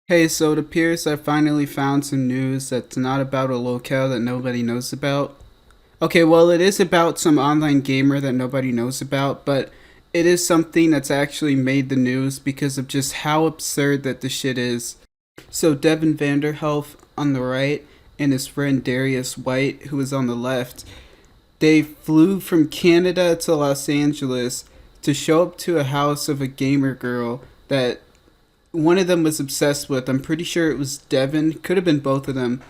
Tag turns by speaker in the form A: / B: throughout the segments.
A: Hey, so it appears I finally found some news that's not about a locale that nobody knows about. Okay, well, it is about some online gamer that nobody knows about, but it is something that's actually made the news because of just how absurd that the shit is. So, Devin Vanderhoef on the right and his friend Darius Whyte, who is on the left, they flew from Canada to Los Angeles to show up to a house of a gamer girl that one of them was obsessed with. I'm pretty sure it was Devin. Could have been both of them.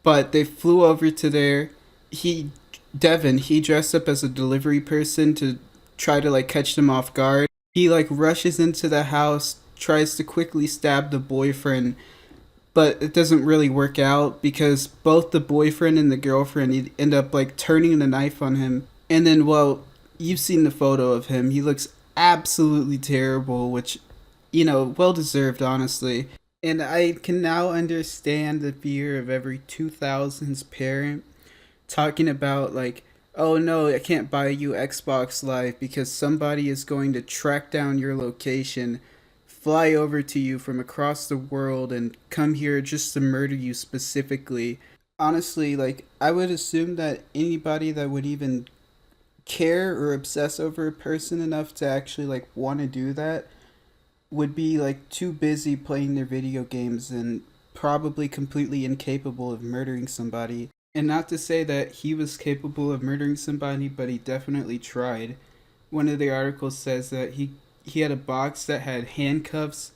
A: But they flew over to there. He, Devin, he dressed up as a delivery person to try to like catch them off guard. He like rushes into the house, tries to quickly stab the boyfriend, but it doesn't really work out because both the boyfriend and the girlfriend end up like turning the knife on him. And then, well, you've seen the photo of him. He looks absolutely terrible, which, well deserved, honestly. And I can now understand the fear of every 2000s parent talking about, like, oh no, I can't buy you Xbox Live because somebody is going to track down your location, fly over to you from across the world, and come here just to murder you specifically. Honestly, like, I would assume that anybody that would even care or obsess over a person enough to actually, like, want to do that would be like too busy playing their video games and probably completely incapable of murdering somebody. And not to say that he was capable of murdering somebody, but he definitely tried. One of the articles says that he had a box that had handcuffs,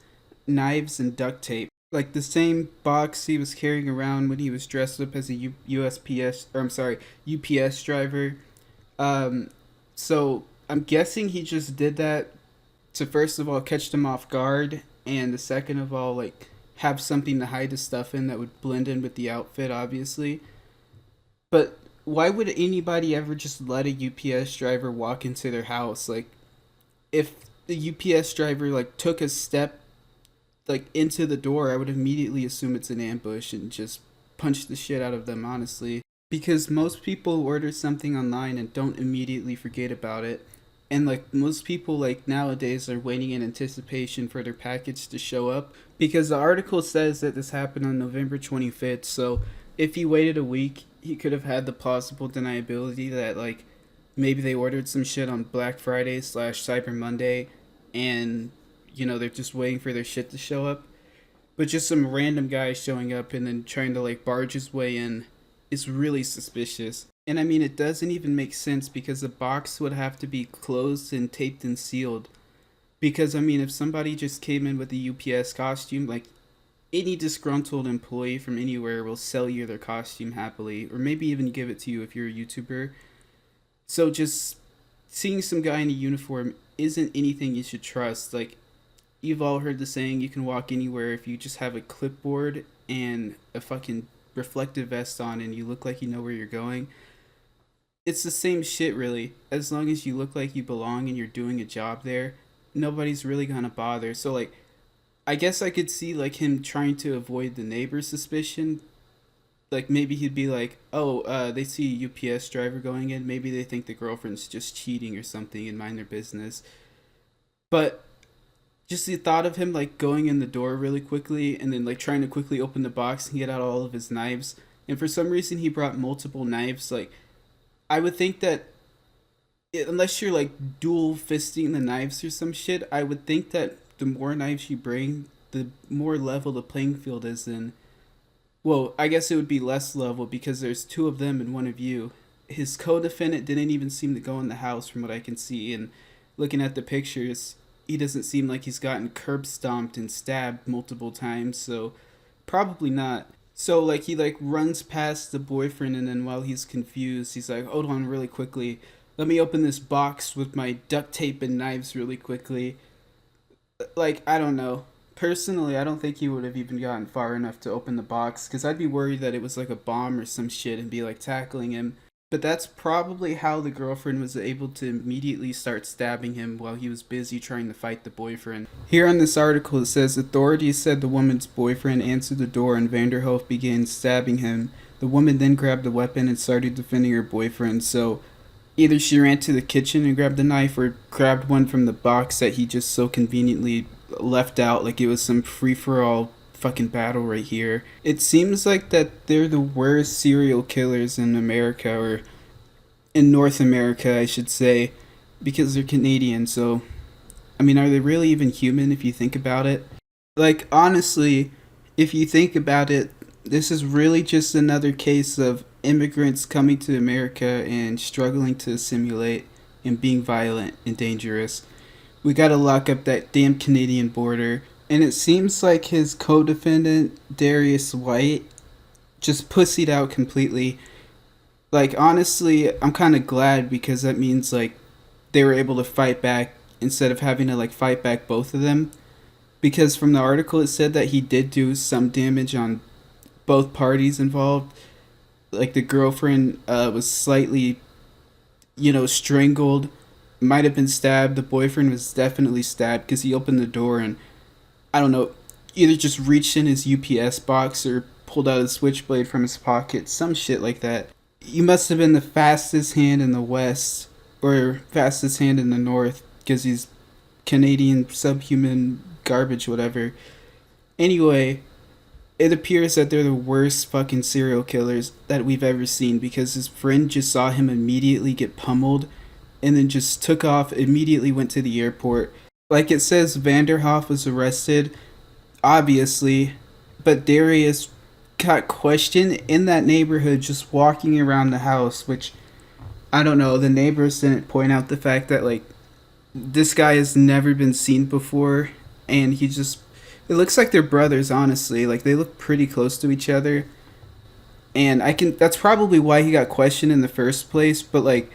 A: knives, and duct tape. Like the same box he was carrying around when he was dressed up as a USPS, or I'm sorry, UPS driver. Um, so I'm guessing he just did that to first of all catch them off guard, and the second of all, like, have something to hide his stuff in that would blend in with the outfit, obviously. But why would anybody ever just let a UPS driver walk into their house? Like, if the UPS driver like took a step like into the door, I would immediately assume it's an ambush and just punch the shit out of them, honestly. Because most people order something online and don't immediately forget about it. And like most people like nowadays are waiting in anticipation for their package to show up because the article says that this happened on November 25th. So if he waited a week, he could have had the plausible deniability that like maybe they ordered some shit on Black Friday slash Cyber Monday, and they're just waiting for their shit to show up. But just some random guy showing up and then trying to like barge his way in is really suspicious. And I mean, it doesn't even make sense because the box would have to be closed and taped and sealed. Because I mean, if somebody just came in with a UPS costume, like any disgruntled employee from anywhere will sell you their costume happily, or maybe even give it to you if you're a YouTuber. So just seeing some guy in a uniform isn't anything you should trust. Like, you've all heard the saying, you can walk anywhere if you just have a clipboard and a fucking reflective vest on and you look like you know where you're going. It's the same shit, really. As long as you look like you belong and you're doing a job there, nobody's really gonna bother. So, like, I guess I could see, like, him trying to avoid the neighbor's suspicion. Like, maybe he'd be like, oh, they see a UPS driver going in. Maybe they think the girlfriend's just cheating or something and mind their business. But just the thought of him like going in the door really quickly and then like trying to quickly open the box and get out all of his knives, and for some reason he brought multiple knives. Like, I would think that unless you're like dual fisting the knives or some shit, I would think that the more knives you bring, the more level the playing field is in. Well, I guess it would be less level because there's two of them and one of you. His co-defendant didn't even seem to go in the house from what I can see, and looking at the pictures, he doesn't seem like he's gotten curb stomped and stabbed multiple times, so probably not. So like he like runs past the boyfriend, and then while he's confused, he's like, "Hold on really quickly. Let me open this box with my duct tape and knives really quickly." Like, I don't know. Personally, I don't think he would have even gotten far enough to open the box because I'd be worried that it was like a bomb or some shit and be like tackling him. But that's probably how the girlfriend was able to immediately start stabbing him while he was busy trying to fight the boyfriend. Here on this article, it says authorities said the woman's boyfriend answered the door and Vanderhoef began stabbing him. The woman then grabbed the weapon and started defending her boyfriend. So either she ran to the kitchen and grabbed the knife or grabbed one from the box that he just so conveniently left out like it was some free for all fucking battle right here. It seems like that they're the worst serial killers in America, or in North America, I should say, because they're Canadian. So, I mean, are they really even human if you think about it? Like, honestly, if you think about it, this is really just another case of immigrants coming to America and struggling to assimilate and being violent and dangerous. We gotta lock up that damn Canadian border. And it seems like his co defendant, Darius Whyte, just pussied out completely. Like, honestly, I'm kind of glad because that means, like, they were able to fight back instead of having to, like, fight back both of them. Because from the article, it said that he did do some damage on both parties involved. Like, the girlfriend was slightly, strangled, might have been stabbed. The boyfriend was definitely stabbed because he opened the door and, I don't know, either just reached in his UPS box or pulled out a switchblade from his pocket, some shit like that. You must have been the fastest hand in the West, or fastest hand in the North, because he's Canadian subhuman garbage, whatever. Anyway, it appears that they're the worst fucking serial killers that we've ever seen, because his friend just saw him immediately get pummeled and then just took off, immediately went to the airport. Like it says, Vanderhoef was arrested, obviously, but Darius got questioned in that neighborhood just walking around the house, which, I don't know, the neighbors didn't point out the fact that, like, this guy has never been seen before, and he just, it looks like they're brothers, honestly. Like, they look pretty close to each other, and that's probably why he got questioned in the first place, but, like,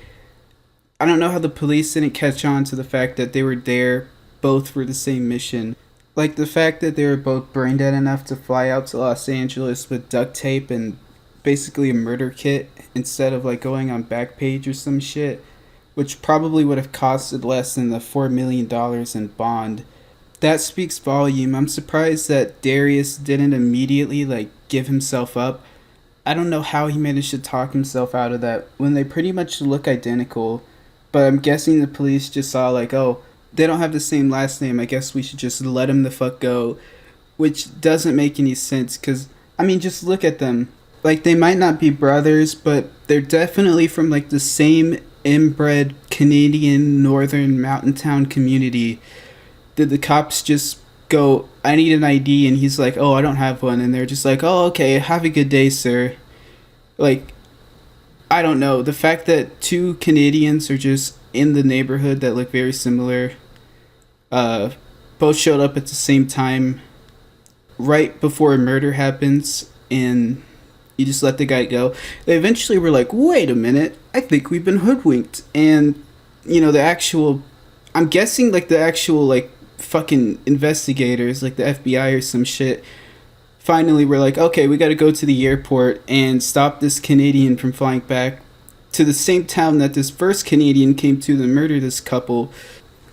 A: I don't know how the police didn't catch on to the fact that they were there both for the same mission. Like, the fact that they were both brain dead enough to fly out to Los Angeles with duct tape and basically a murder kit instead of, like, going on Backpage or some shit, which probably would have costed less than the $4 million in bond. That speaks volume. I'm surprised that Darius didn't immediately, like, give himself up. I don't know how he managed to talk himself out of that when they pretty much look identical, but I'm guessing the police just saw, like, oh, they don't have the same last name, I guess we should just let him the fuck go, which doesn't make any sense, because, I mean, just look at them. Like, they might not be brothers, but they're definitely from, like, the same inbred Canadian northern mountain town community. Did the cops just go, I need an ID, and he's like, oh, I don't have one, and they're just like, oh, okay, have a good day, sir. Like, I don't know, the fact that two Canadians are just in the neighborhood that look very similar, both showed up at the same time right before a murder happens, and you just let the guy go. They eventually were like, wait a minute, I think we've been hoodwinked. And, the actual, I'm guessing, like, the actual, like, fucking investigators, like the FBI or some shit, finally were like, okay, we gotta go to the airport and stop this Canadian from flying back to the same town that this first Canadian came to murder this couple.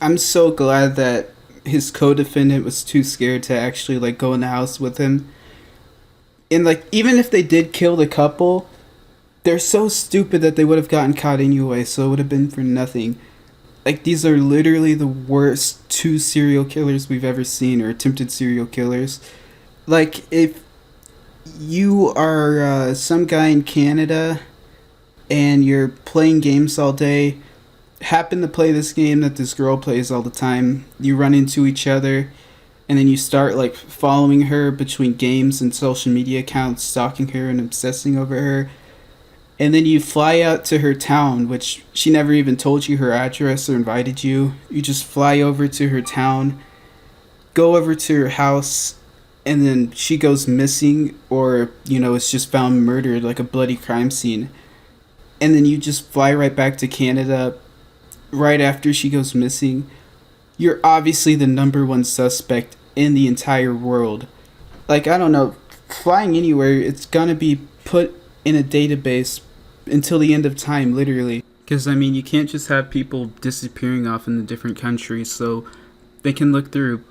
A: I'm so glad that his co-defendant was too scared to actually, like, go in the house with him. And, like, even if they did kill the couple, they're so stupid that they would have gotten caught anyway, so it would have been for nothing. Like, these are literally the worst two serial killers we've ever seen, or attempted serial killers. Like, if you are some guy in Canada and you're playing games all day, happen to play this game that this girl plays all the time, you run into each other, and then you start, like, following her between games and social media accounts, stalking her and obsessing over her, and then you fly out to her town, which she never even told you her address or invited you. You just fly over to her town, go over to her house, and then she goes missing, or, it's just found murdered, like a bloody crime scene. And then you just fly right back to Canada right after she goes missing. You're obviously the number one suspect in the entire world. Like, I don't know, flying anywhere, it's gonna be put in a database until the end of time, literally. Because, I mean, you can't just have people disappearing off in the different countries, so they can look through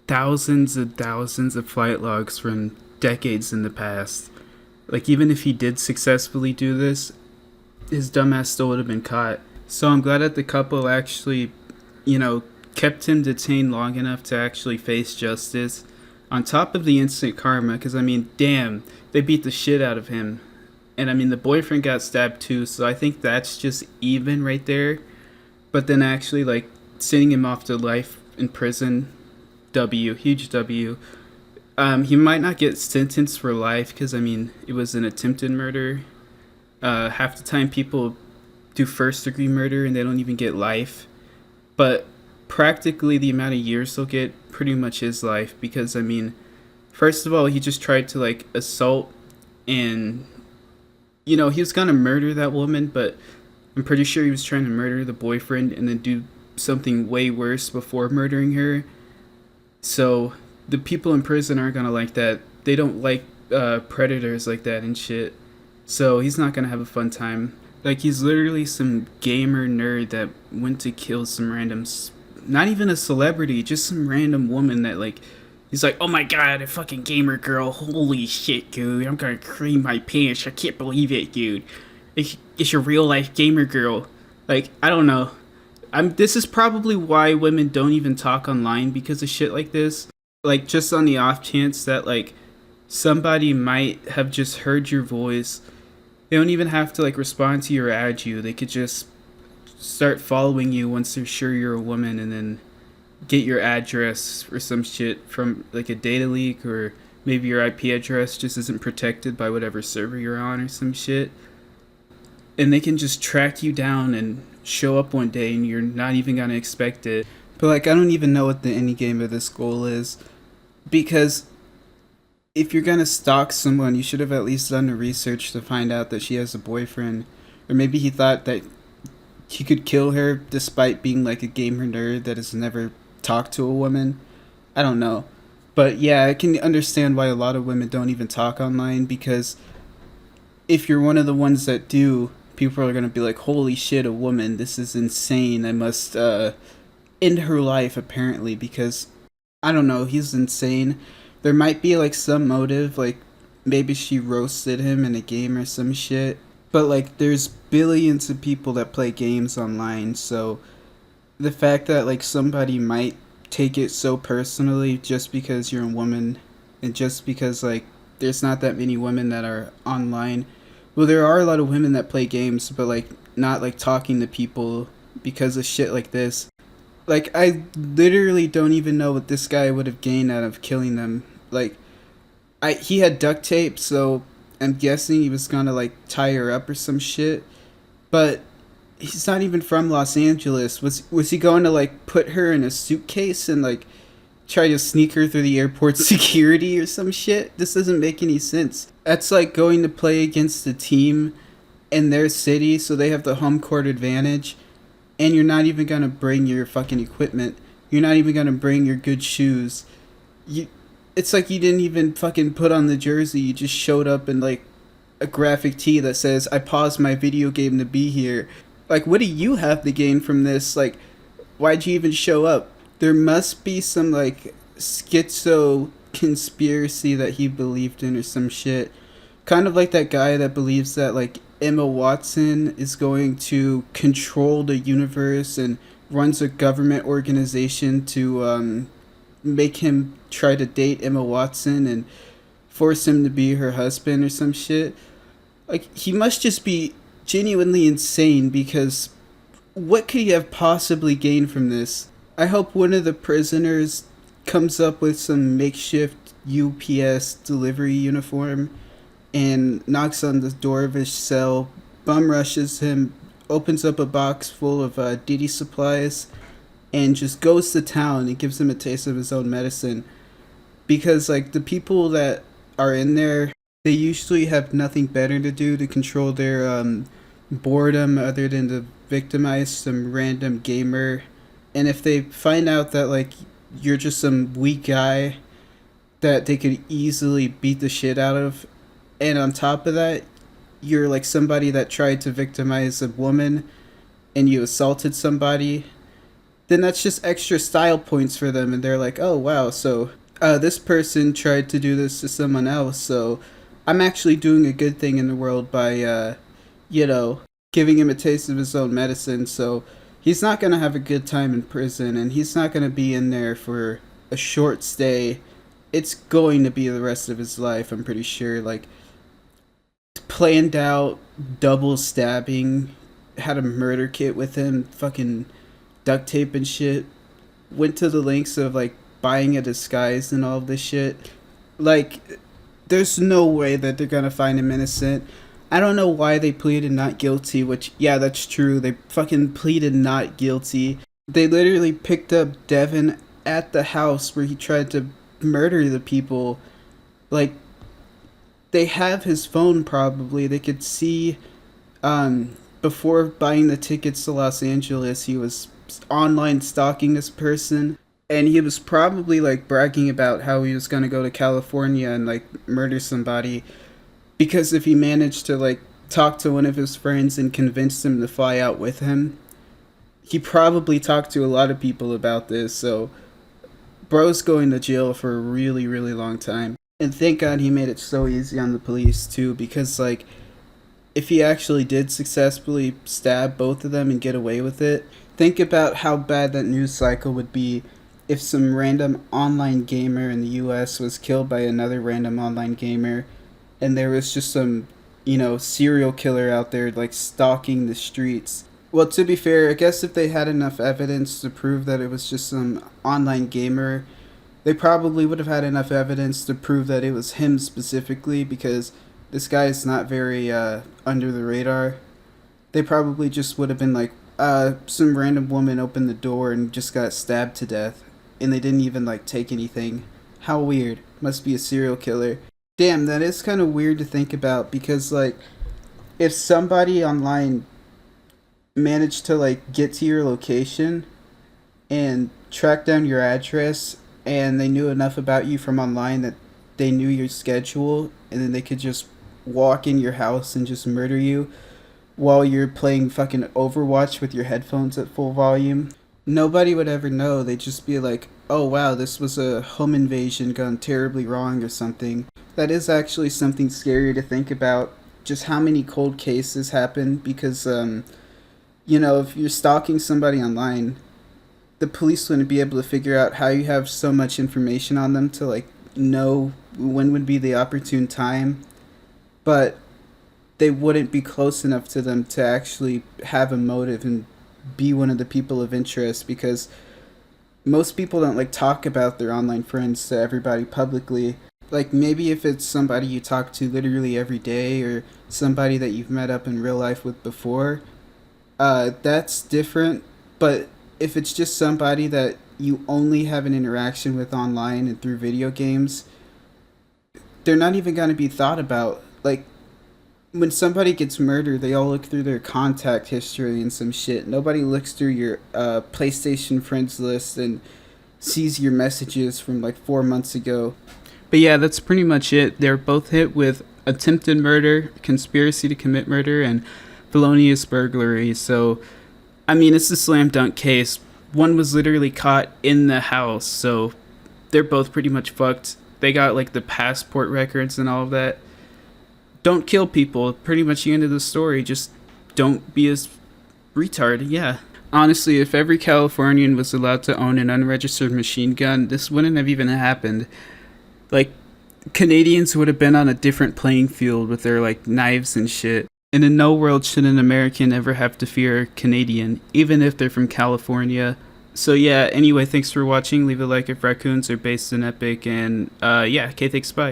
A: thousands of flight logs from decades in the past. Like, even if he did successfully do this, his dumbass still would have been caught. So I'm glad that the couple actually, kept him detained long enough to actually face justice. On top of the instant karma, because I mean, damn, they beat the shit out of him. And I mean, the boyfriend got stabbed too, so I think that's just even right there. But then actually, like, sending him off to life in prison, W, huge W. He might not get sentenced for life because, I mean, it was an attempted murder. Half the time people do first degree murder and they don't even get life. But practically the amount of years they'll get pretty much is life because, I mean, first of all, he just tried to, like, assault and, you know, he was gonna murder that woman, but I'm pretty sure he was trying to murder the boyfriend and then do something way worse before murdering her. So the people in prison aren't gonna like that. They don't like predators like that and shit. So he's not gonna have a fun time. Like, he's literally some gamer nerd that went to kill some random, not even a celebrity, just some random woman that, like, he's like, oh my god, a fucking gamer girl. Holy shit, dude. I'm gonna cream my pants. I can't believe it, dude. It's your real life gamer girl. Like, I don't know. This is probably why women don't even talk online because of shit like this. Like, just on the off chance that, like, somebody might have just heard your voice. They don't even have to, like, respond to you or add you. They could just start following you once they're sure you're a woman and then get your address or some shit from, like, a data leak, or maybe your IP address just isn't protected by whatever server you're on or some shit. And they can just track you down and show up one day and you're not even gonna expect it. But, like, I don't even know what the end game of this goal is. Because if you're gonna stalk someone, you should have at least done the research to find out that she has a boyfriend. Or maybe he thought that he could kill her despite being, like, a gamer nerd that has never talked to a woman. I don't know. But yeah, I can understand why a lot of women don't even talk online, because if you're one of the ones that do, people are gonna be like, holy shit, a woman, this is insane. I must end her life, apparently, because, I don't know, he's insane. There might be, like, some motive, like, maybe she roasted him in a game or some shit. But, like, there's billions of people that play games online, so the fact that, like, somebody might take it so personally just because you're a woman, and just because, like, there's not that many women that are online. Well, there are a lot of women that play games, but, like, not, like, talking to people because of shit like this. Like, I literally don't even know what this guy would have gained out of killing them. Like, he had duct tape, so I'm guessing he was gonna, like, tie her up or some shit. But he's not even from Los Angeles. Was he going to, like, put her in a suitcase and, like, try to sneak her through the airport security or some shit? This doesn't make any sense. That's like going to play against a team in their city, so they have the home court advantage, and you're not even gonna bring your fucking equipment. You're not even gonna bring your good shoes. It's like you didn't even fucking put on the jersey. You just showed up in, like, a graphic tee that says, I paused my video game to be here. Like, what do you have to gain from this? Like, why'd you even show up? There must be some, like, schizo conspiracy that he believed in or some shit. Kind of like that guy that believes that, like, Emma Watson is going to control the universe and runs a government organization to make him try to date Emma Watson and force him to be her husband or some shit. Like, he must just be genuinely insane, because what could he have possibly gained from this? I hope one of the prisoners comes up with some makeshift UPS delivery uniform and knocks on the door of his cell, bum rushes him, opens up a box full of diddy supplies, and just goes to town and gives him a taste of his own medicine. Because, like, the people that are in there, they usually have nothing better to do to control their boredom other than to victimize some random gamer. And if they find out that, like, you're just some weak guy that they could easily beat the shit out of, and on top of that, you're, like, somebody that tried to victimize a woman and you assaulted somebody, then that's just extra style points for them, and they're like, oh wow, so this person tried to do this to someone else, so I'm actually doing a good thing in the world by giving him a taste of his own medicine. So he's not going to have a good time in prison, and he's not going to be in there for a short stay. it's going to be the rest of his life, I'm pretty sure. Like, planned out double stabbing, had a murder kit with him, fucking duct tape and shit. Went to the lengths of like buying a disguise and all of this shit. Like, there's no way that they're gonna find him innocent. I don't know why they pleaded not guilty, which, yeah, that's true. They fucking pleaded not guilty. They literally picked up Devin at the house where he tried to murder the people. Like, they have his phone probably. They could see, before buying the tickets to Los Angeles, he was online stalking this person. And he was probably like bragging about how he was gonna go to California and like murder somebody, because if he managed to like talk to one of his friends and convince him to fly out with him, he probably talked to a lot of people about this. So bro's going to jail for a really, really long time. And thank God he made it so easy on the police too, because like, if he actually did successfully stab both of them and get away with it, think about how bad that news cycle would be if some random online gamer in the US was killed by another random online gamer, and there was just some, serial killer out there like stalking the streets. Well, to be fair, I guess if they had enough evidence to prove that it was just some online gamer, they probably would have had enough evidence to prove that it was him specifically, because this guy is not very under the radar. They probably just would have been like, some random woman opened the door and just got stabbed to death, and they didn't even like take anything. How weird. Must be a serial killer. Damn, that is kind of weird to think about, because like, if somebody online managed to like get to your location and track down your address, and they knew enough about you from online that they knew your schedule, and then they could just walk in your house and just murder you while you're playing fucking Overwatch with your headphones at full volume, nobody would ever know. They'd just be like, oh wow, this was a home invasion gone terribly wrong or something. That is actually something scary to think about, just how many cold cases happen, because if you're stalking somebody online, the police wouldn't be able to figure out how you have so much information on them to like know when would be the opportune time, but they wouldn't be close enough to them to actually have a motive and be one of the people of interest, because most people don't like talk about their online friends to everybody publicly. Like, maybe if it's somebody you talk to literally every day, or somebody that you've met up in real life with before, that's different. But if it's just somebody that you only have an interaction with online and through video games, they're not even going to be thought about. Like, when somebody gets murdered, they all look through their contact history and some shit. Nobody looks through your PlayStation friends list and sees your messages from like 4 months ago. But yeah, that's pretty much it. They're both hit with attempted murder, conspiracy to commit murder, and felonious burglary. So, I mean, it's a slam dunk case. One was literally caught in the house, so they're both pretty much fucked. They got like the passport records and all of that. Don't kill people. Pretty much the end of the story. Just don't be as retard. Yeah. Honestly, if every Californian was allowed to own an unregistered machine gun, this wouldn't have even happened. Like, Canadians would have been on a different playing field with their like knives and shit. And in no world should an American ever have to fear a Canadian, even if they're from California. So yeah, anyway, thanks for watching. Leave a like if raccoons are based in Epic, and okay, thanks, bye.